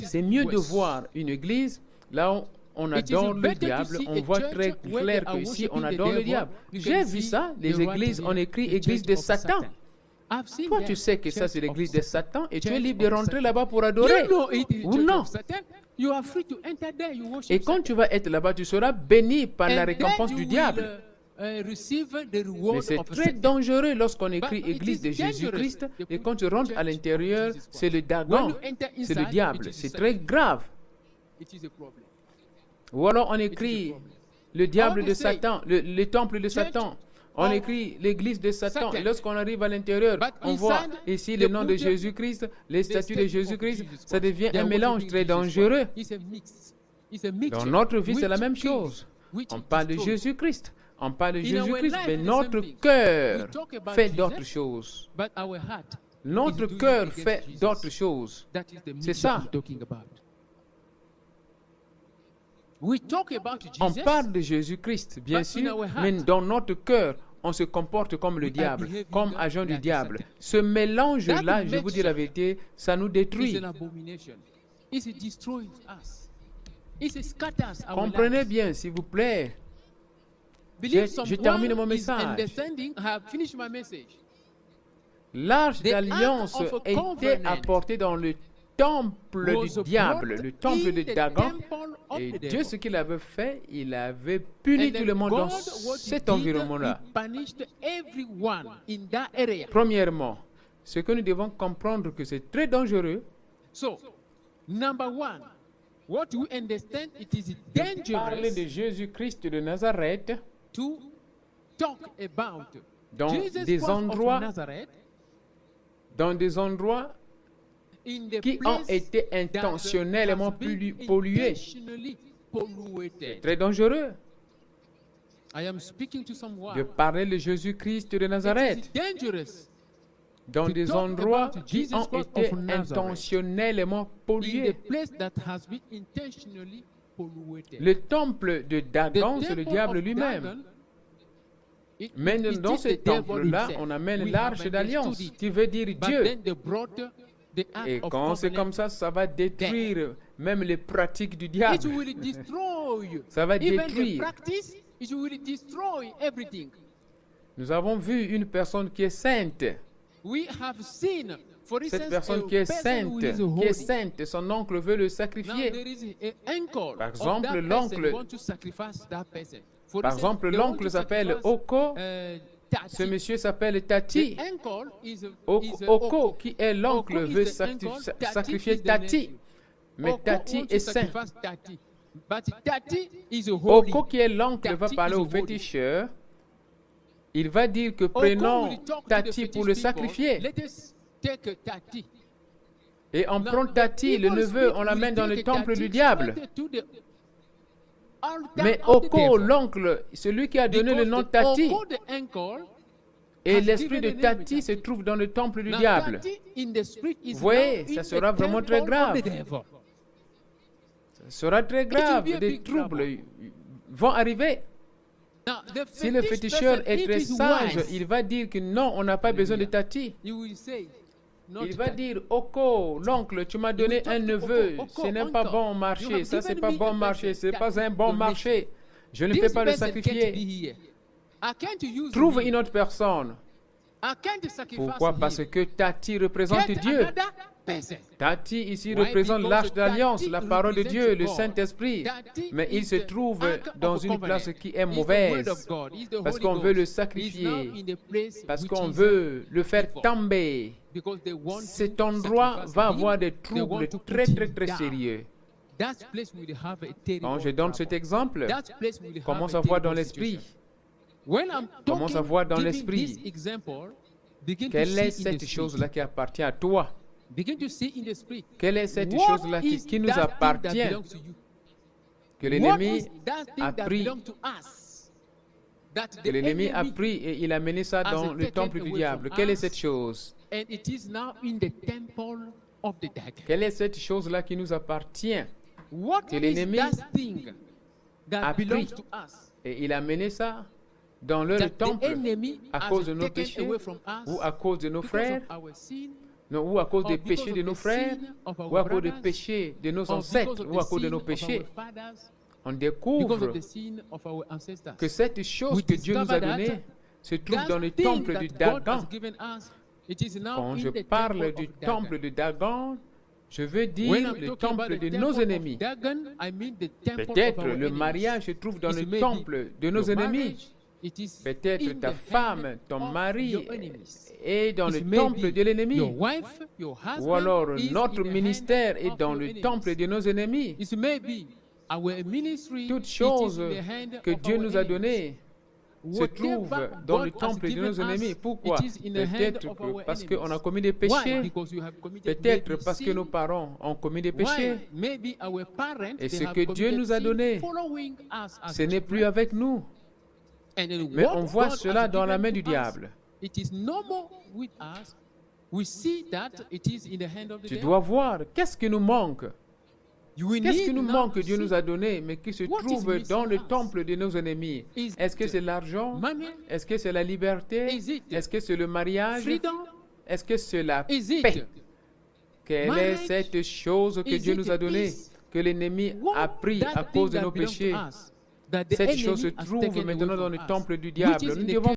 C'est mieux de voir une église là où on adore le diable. On voit très clair que ici on adore le diable. J'ai vu ça, les églises, on écrit église de Satan. Toi, tu sais que ça c'est l'église de Satan et tu es libre de rentrer là-bas pour adorer. Ou non? Et quand tu vas être là-bas, tu seras béni par la récompense du diable. Mais c'est très dangereux lorsqu'on écrit église de Jésus-Christ et quand tu rentres à l'intérieur, c'est le Dagon, c'est le diable. C'est très grave. Ou alors on écrit le diable de Satan, le temple de Satan. On écrit l'église de Satan. Et lorsqu'on arrive à l'intérieur, on voit ici le nom de Jésus-Christ, les statues de Jésus-Christ. Ça devient un mélange très dangereux. Dans notre vie, c'est la même chose. On parle de Jésus-Christ. On parle de Jésus-Christ, mais notre cœur fait d'autres choses. Notre cœur fait d'autres choses. C'est ça. On parle de Jésus-Christ, bien sûr, mais dans notre cœur, on se comporte comme le diable, comme agent du diable. Ce mélange-là, je vous dis la vérité, ça nous détruit. Comprenez bien, s'il vous plaît. Je termine mon message. L'arche d'alliance était apportée dans le temple du diable, le temple de Dagon. Et Dieu, ce qu'il avait fait, il avait puni tout le monde dans cet environnement-là. Premièrement, ce que nous devons comprendre, que c'est très dangereux. De parler de Jésus-Christ de Nazareth dans des endroits qui ont été intentionnellement pollués. C'est très dangereux de parler de Jésus-Christ de Nazareth dans des endroits qui ont été intentionnellement pollués. Le temple de Dagon, c'est le diable lui-même. Mais dans ce temple-là, on amène l'arche d'alliance, qui veut dire Dieu. Et quand c'est comme ça, ça va détruire même les pratiques du diable. Ça va détruire. Nous avons vu une personne qui est sainte. Cette personne qui est sainte, son oncle veut le sacrifier. Par exemple, l'oncle s'appelle Oko. Ce monsieur s'appelle Tati. Oko, qui est l'oncle, veut sacrifier Tati. Mais Tati est saint. Oko, qui est l'oncle, va parler au féticheur. Il va dire que prenons Tati pour le sacrifier. Et on prend Tati, le neveu, on l'amène dans le temple du diable. Mais Oko, l'oncle, celui qui a donné le nom Tati, et l'esprit de Tati se trouve dans le temple du diable. Vous voyez, ça sera vraiment très grave. Ça sera très grave. Des troubles vont arriver. Si le féticheur est très sage, il va dire que non, on n'a pas besoin de Tati. Il va dire, Oko, l'oncle, tu m'as donné un neveu, ce n'est pas bon marché, ça c'est pas bon marché, c'est pas un bon marché. Je ne peux pas le sacrifier. Trouve une autre personne. Pourquoi? Parce que Tati représente Dieu. Tati ici représente l'arche d'alliance, la parole de Dieu, le Saint-Esprit. Mais il se trouve dans une place qui est mauvaise. Parce qu'on veut le sacrifier. Parce qu'on veut le faire tomber. Cet endroit va avoir des troubles très sérieux. Quand je donne cet exemple, commence à voir dans l'esprit. Commence à voir dans l'esprit. Quelle est cette chose-là qui appartient à toi? Quelle est cette chose-là qui nous appartient? Que l'ennemi a pris. Que l'ennemi a pris et il a mené ça dans le temple du diable. Quelle est cette chose? Quelle est cette chose-là qui nous appartient? Que l'ennemi a pris et il a mené ça dans leur temple à cause de nos péchés ou à cause de nos frères, Non, ou à cause des péchés de nos frères, ou à cause des péchés de nos ancêtres, ou à cause de nos péchés. On découvre que cette chose que Dieu nous a donnée se trouve dans le temple de Dagon. Quand je parle du temple de Dagon, je veux dire le temple de nos ennemis. Peut-être le mariage se trouve dans le temple de nos ennemis. Peut-être ta femme, ton mari est dans le temple de l'ennemi. Ou alors notre ministère est dans le temple de nos ennemis. Toutes choses que Dieu nous a données se trouvent dans le temple de nos ennemis. Pourquoi? Peut-être parce qu'on a commis des péchés. Peut-être parce que nos parents ont commis des péchés. Et ce que Dieu nous a donné, ce n'est plus avec nous. Mais on voit cela dans la main du diable. Tu dois voir qu'est-ce qui nous manque. Qu'est-ce qui nous manque que Dieu nous a donné, mais qui se trouve dans le temple de nos ennemis? Est-ce que c'est l'argent? Est-ce que c'est la liberté? Est-ce que c'est le mariage? Est-ce que c'est la paix? Quelle est cette chose que Dieu nous a donnée, que l'ennemi a pris à cause de nos péchés? Cette chose se trouve maintenant dans le temple du diable. Nous devons